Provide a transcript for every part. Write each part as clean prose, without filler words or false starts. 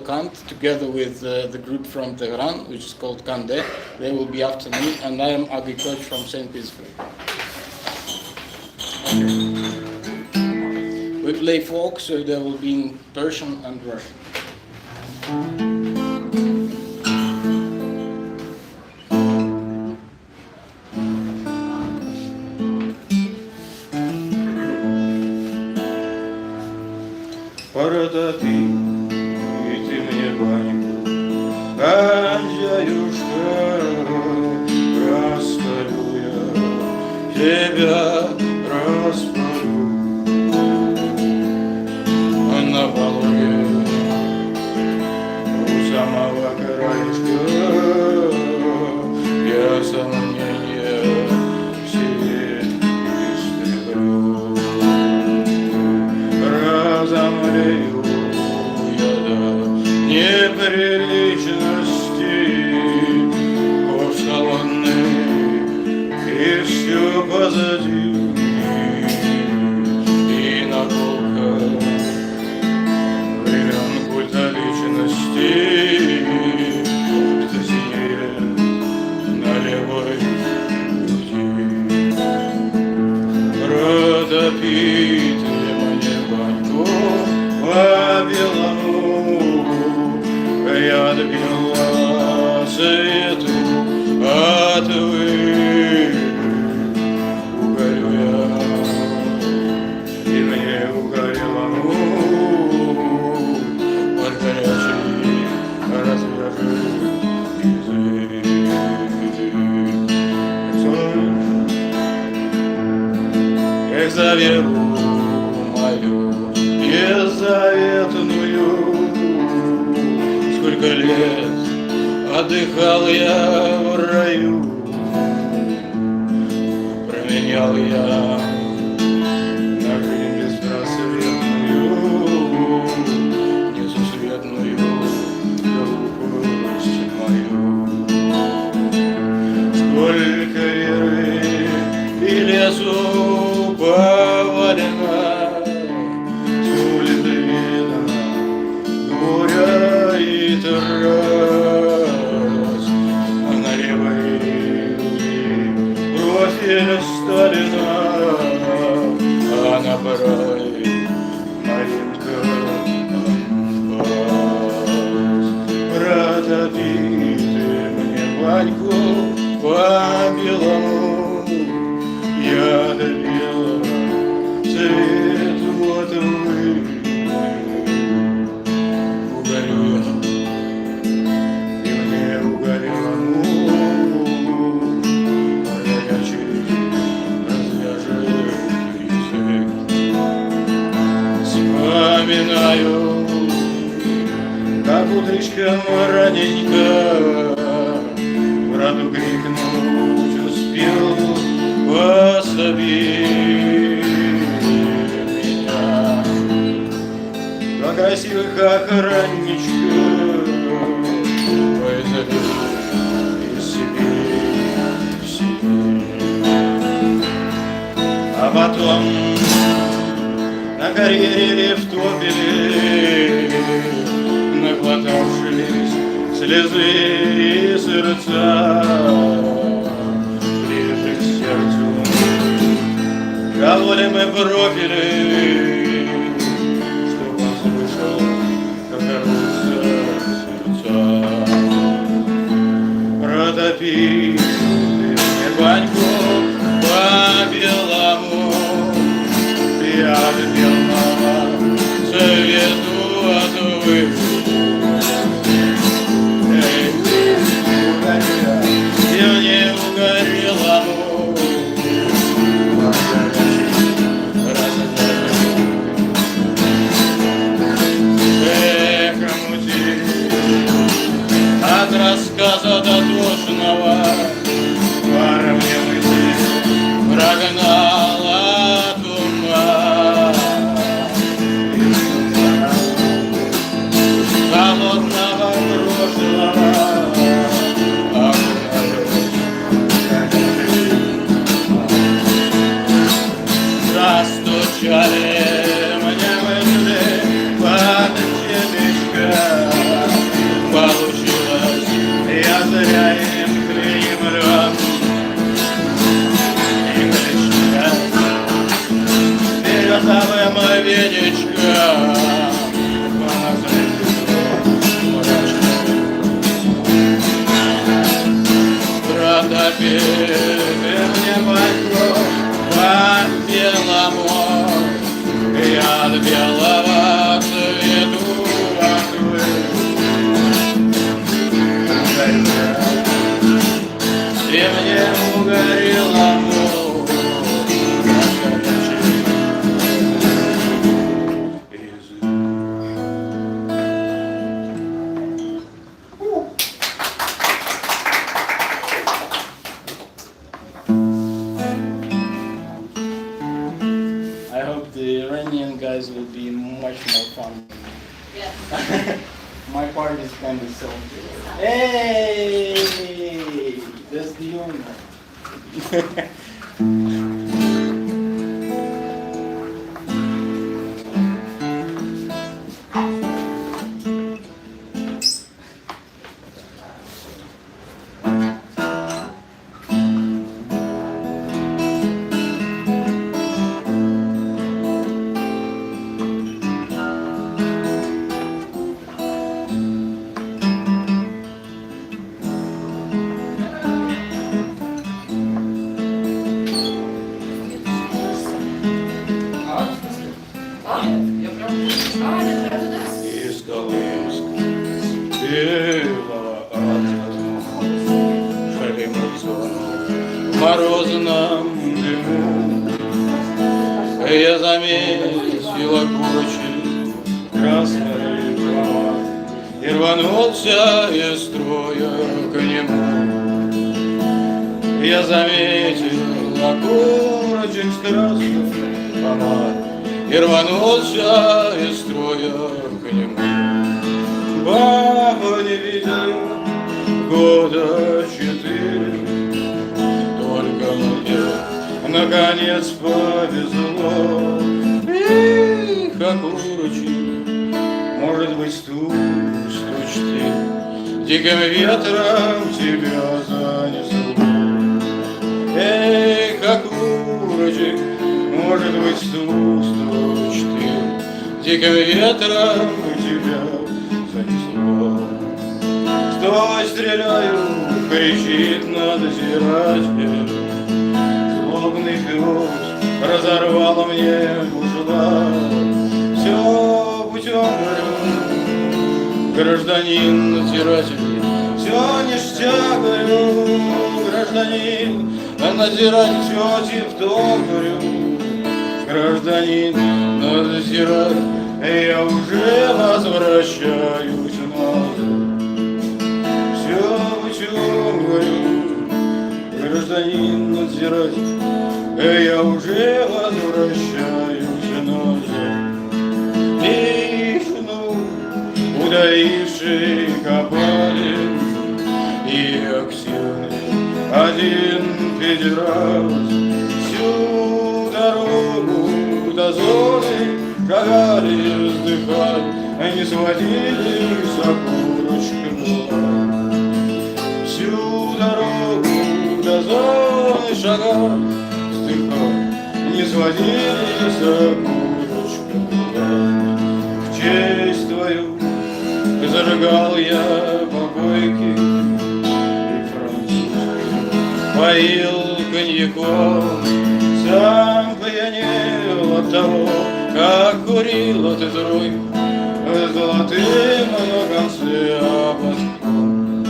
Samarkand together with the group from Tehran, which is called Kande. They will be after me, and I am Agi Koch from St. Petersburg. We play folk, so there will be in Persian and Russian. Протопи ты мне баньку, хозяюшка, распалю я тебя, распалю. На Волге у самого краешка я сомнения все истреблю. Разомлею я до неприличности, кош холодный, и все позади, и наколка времен культа личности, что синее на левой груди. Протопи ты мне баньку по белому, я добила свету от вы. Угорю я, и мне угорелому под горячий развяжи язык. Как за веру мою беззаветную, сколько лет отдыхал я в раю, променял я на жизнь беспросветную, несусветную глупость мою. Сколько веры и лесу повалено, с улицы видно горя и трас, а на левой груди профиль Сталина, а на правой Маринка Донбасс. Протопи ты мне баньку по белому, я добила цвет вот вы. Угорю я, и мне угорелому горячий развяжи язык. Вспоминаю, как утречком раненько брату крикнуть успел: пособи меня. Два красивых охранничка вызови из Сибири в Сибирь. А потом на карьере в топе, наглотавшись слезы и сердца, ближе к сердцу кололи мы профили, чтоб он слышал, как рвутся сердца. Протопи ты мне баньку по белому, я любил мама совету от вы. И мне угорелому от рассказа дотошного пара мне мысли прогнала от ума. Холодного прошлого застучали мне мысли под темечко. My part is kind of salty. Hey, that's the owner. Из Колымска белого атома шалимый звонок в морозном дыму. Я заметил огурчик красный флаг и рванулся из строя к нему. Я заметил огурчик с красным флаг и рванулся из строя к нему. Бабу не видел года 4, только мне наконец повезло. Эх, огурчик, может быть, стучь ты, диким ветром тебя занесло. Эх, огурчик, может быть, стучь ты, диким ветром тебя занесло. Стой, стреляю, кричит надзиратель. Злобный пес разорвал мне ужла. Все путем, говорю, гражданин надзиратель. Все ништяк, говорю, гражданин надзиратель. Все тип-топ, говорю, гражданин надзиратель. Я уже возвращаюсь назад. Все путем, говорю, гражданин надзиратель. Я уже возвращаюсь назад. Вишну, удаивший копали, и активный один федерал. Всю дорогу до зоны шагали, вздыхали, не сводили с окурочком глаз. Всю дорогу до зоны шагали, вздыхали, не сводили с окурочком глаз. В честь твою зажигал я попойки и французский поил коньяком. Сам пьянел от того, как курила ты тройку с золотым на конце ободком.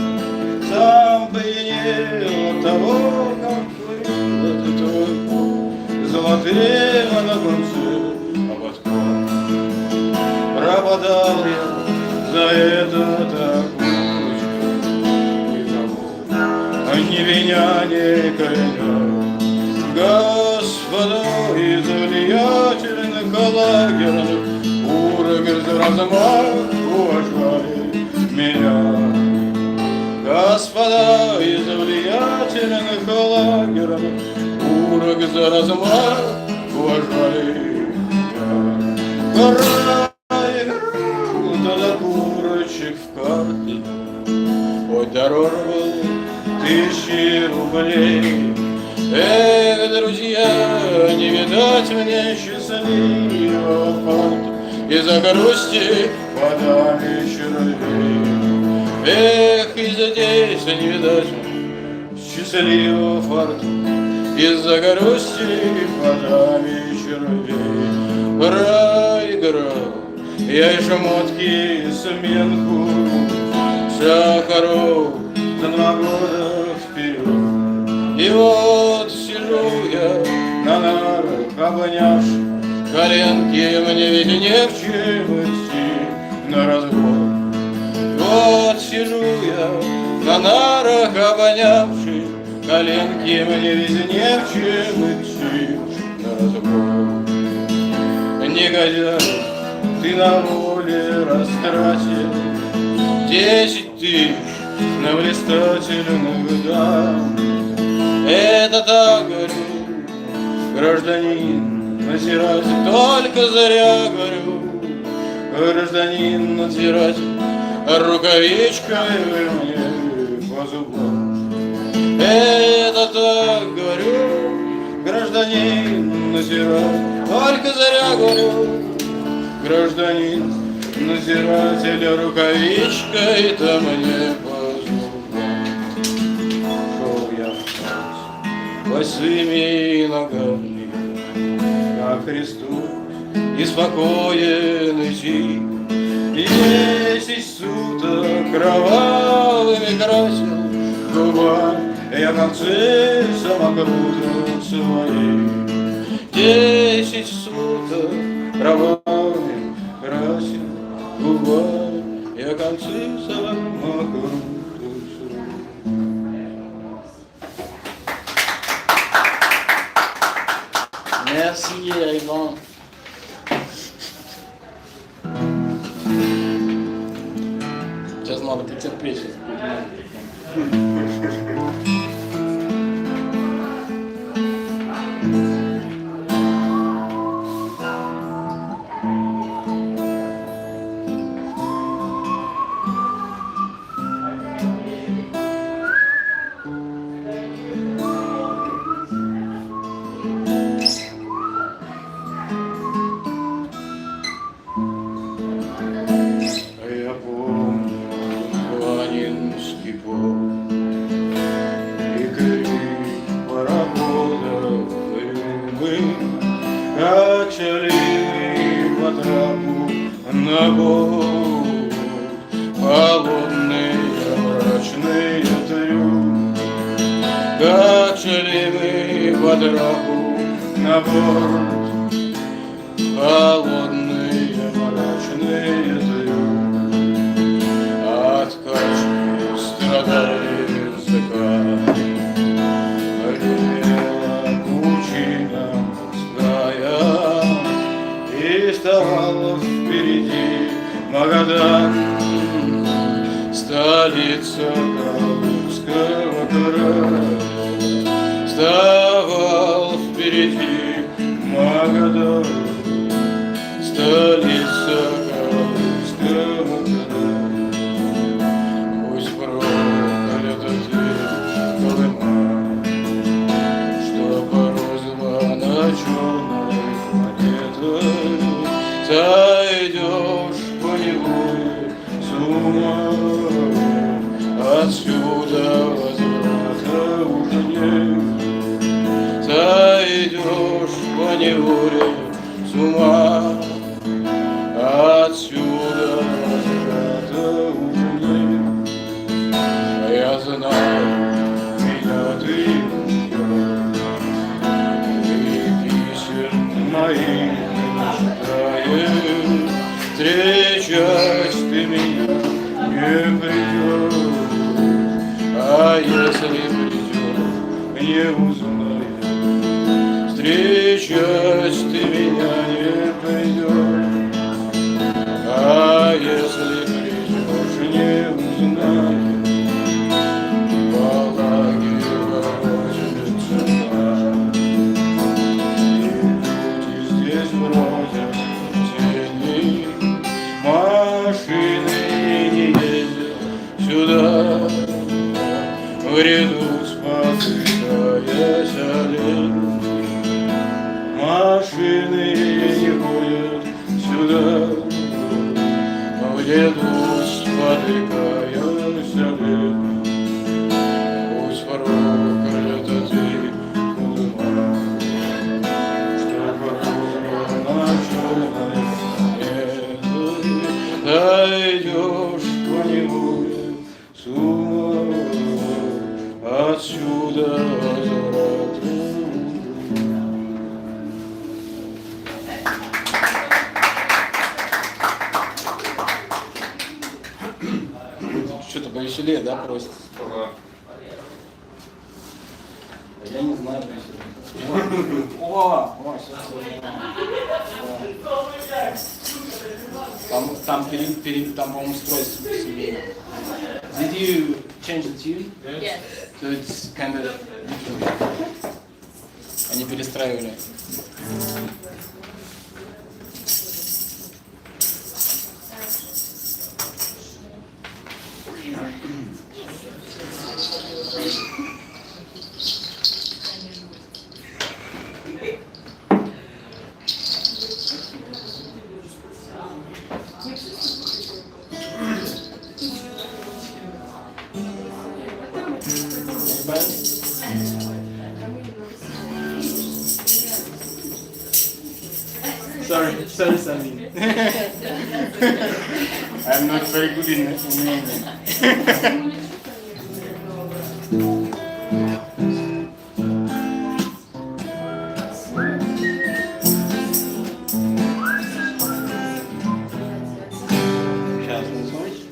Сам пьянел от того, как курила ты тройку с золотым на конце ободком. Пропадал я за это так никого, ни виня, ни кореня. Господа из влиятельных лагерных урок из размах уважали меня. Господа из влиятельных лагерных урок из размах уважали меня. Гора играл, тогда курочек в карты, хоть дорога была 1000 рублей. Эх, друзья, не видать мне счастливого фарта из-за грусти водами червей. Эх, и здесь не видать мне счастливого фарта из-за грусти водами червей. Рай играл, я и шмотки, сменку, сахаров за 2 года вперед. И вот сижу я на нарах, обнявши коленки, мне ведь не в чем идти на разбор. Вот сижу я на нарах, обнявши коленки, мне ведь не в чем идти на разбор. Негодяй, ты на воле растратил 10 тысяч на блистательных дам. Это так, говорю, гражданин надзиратель, только зря, говорю, гражданин надзиратель, рукавичкой вы мне по зубам. Это так, говорю, гражданин надзиратель, только зря, говорю, гражданин надзиратель, рукавичкой-то мне по зубам. Шел я встать босыми ногами ко Христу и спокоен идти. И 10 суток кровавыми красил губами я концы самокруток свои. 10 суток кровавыми красил губами я концы самокруток свои. Merci, Ivan. Сейчас надо потерпеть. Я помню Ланинский пол и крик парохода мы, как шли по трапу на борт, холодные мрачные трюмы, как шли мы по трапу на борт, холодные мрачные трюмы. От качки страдали языка, гремела пучина морская, и вставала впереди Магадан, столица Калужского края. Вставал впереди Магадан, столица Калужского края. Пусть проклята ты, Колыма, что порозла на черной планетой. Зайдешь поневоле с ума, отсюда возврата уже нет. Зайдешь поневоле с ума, отсюда возврата уже нет. А я знаю, меня ты ждешь, и писем моих читаешь, встречать ты меня не придешь, а если придешь, не узнаешь. Встречать ты меня не придешь, а если придешь, не узнаешь. Балаги ворочают цена, и люди здесь бродят тени, машины не ездят сюда, в ряду спотыкаясь олень. Машины не ходят сюда, уеду, спотыкаясь олень. Пусть проклята ты, Колыма, что порозла на черной планете. Дойдешь поневоле с ума, отсюда возврата. Что-то повеселее, да, просит? Ага. Я не знаю, повеселее. О, там, там, по-моему, строй семейный. Did you change the tune? Yes. So it's kind of different. Они перестраивали. Sorry, Sandy. I'm not very good in Romanian. Сейчас мы слышим.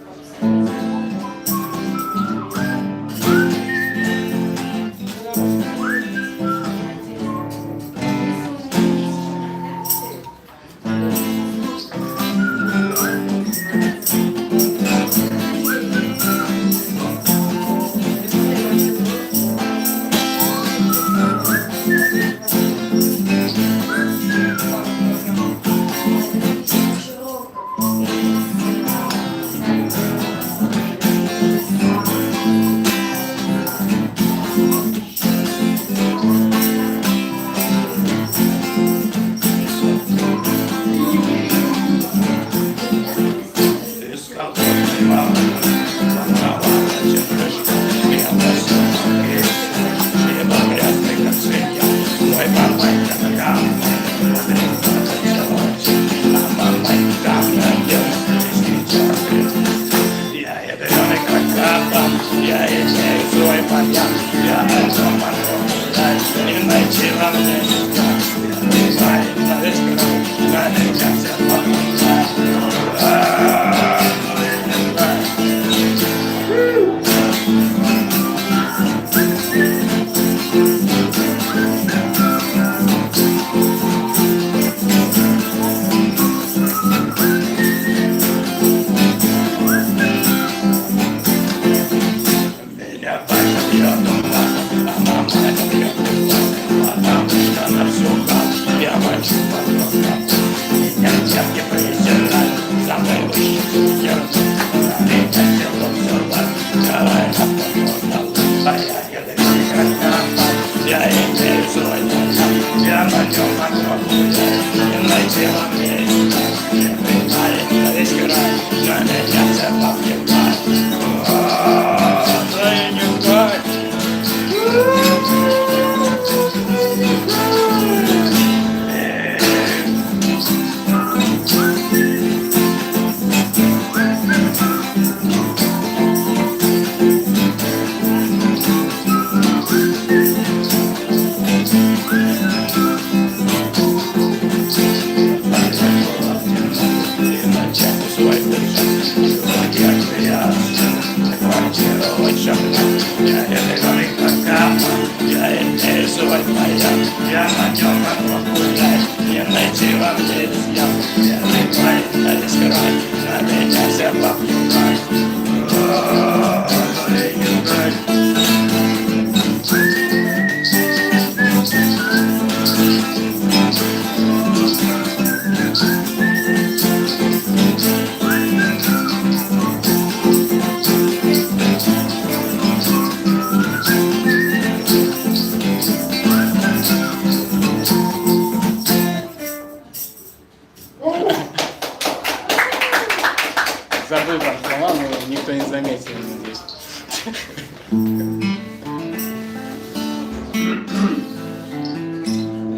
Забыл про слова, но никто не заметил, надеюсь.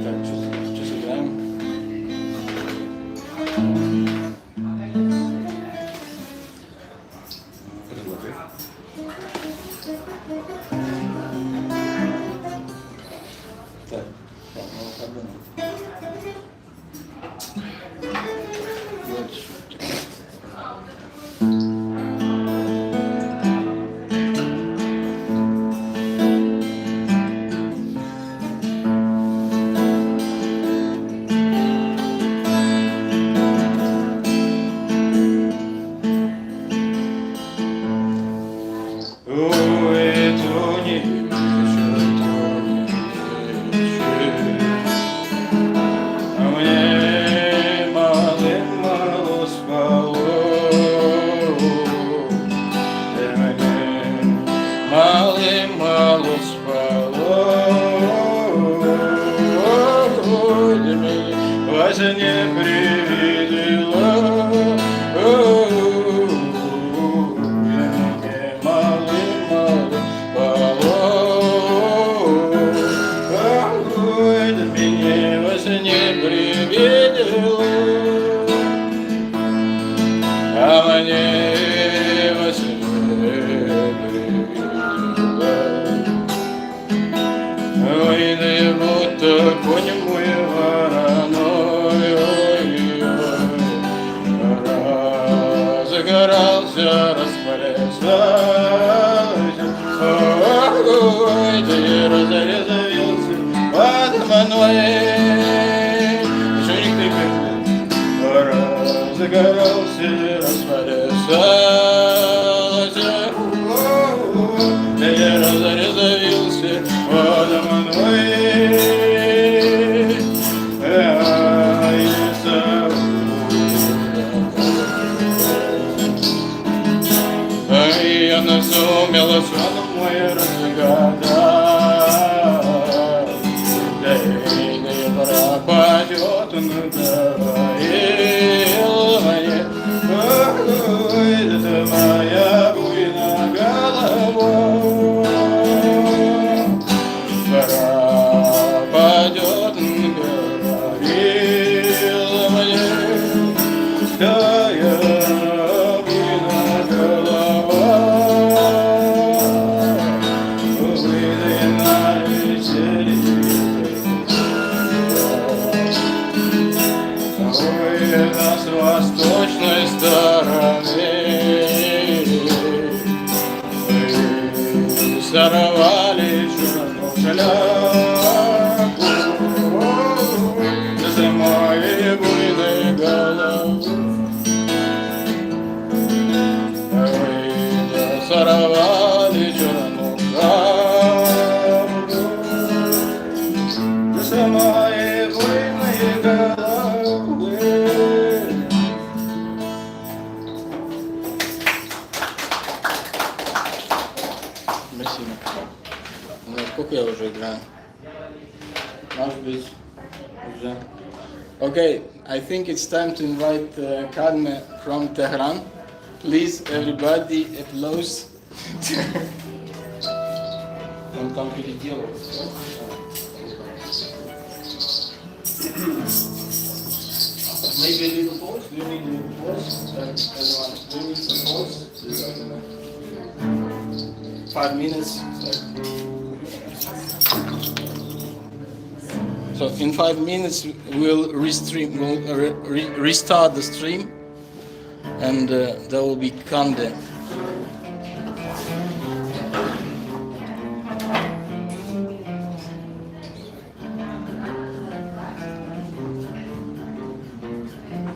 Так, что сыграем? Так, ну подумай. Вот. ой, то не вечер, а мне мало спалось, мне мало спалось, во сне привидела. А мне во сне привидела. Ой, да я будто конь мой вороной, загорался, распалялся, ой, да я разорезавился под мной. Еще никто не загорался, распалялся, да я разорезавился под мной. Она сумела сон мой разгадать, да и пропадет он, говорил мне, ой, это моя буйная голова, пропадет он, говорил мне, да я буйная голова. С восточной стороны сорвали черную шляпу с моей буйной головы. Сорвали черную шляпу с моей буйной головы. Спасибо. Ну, сколько я уже играю? Может быть, уже. Okay, I think it's time to invite Kadme from Tehran. Please, everybody, applause. Он там переделал. Maybe a little pause? Do you need a little pause? Everyone, do you need some pause? 5 minutes. So in 5 minutes we'll restart the stream, and there will be Kande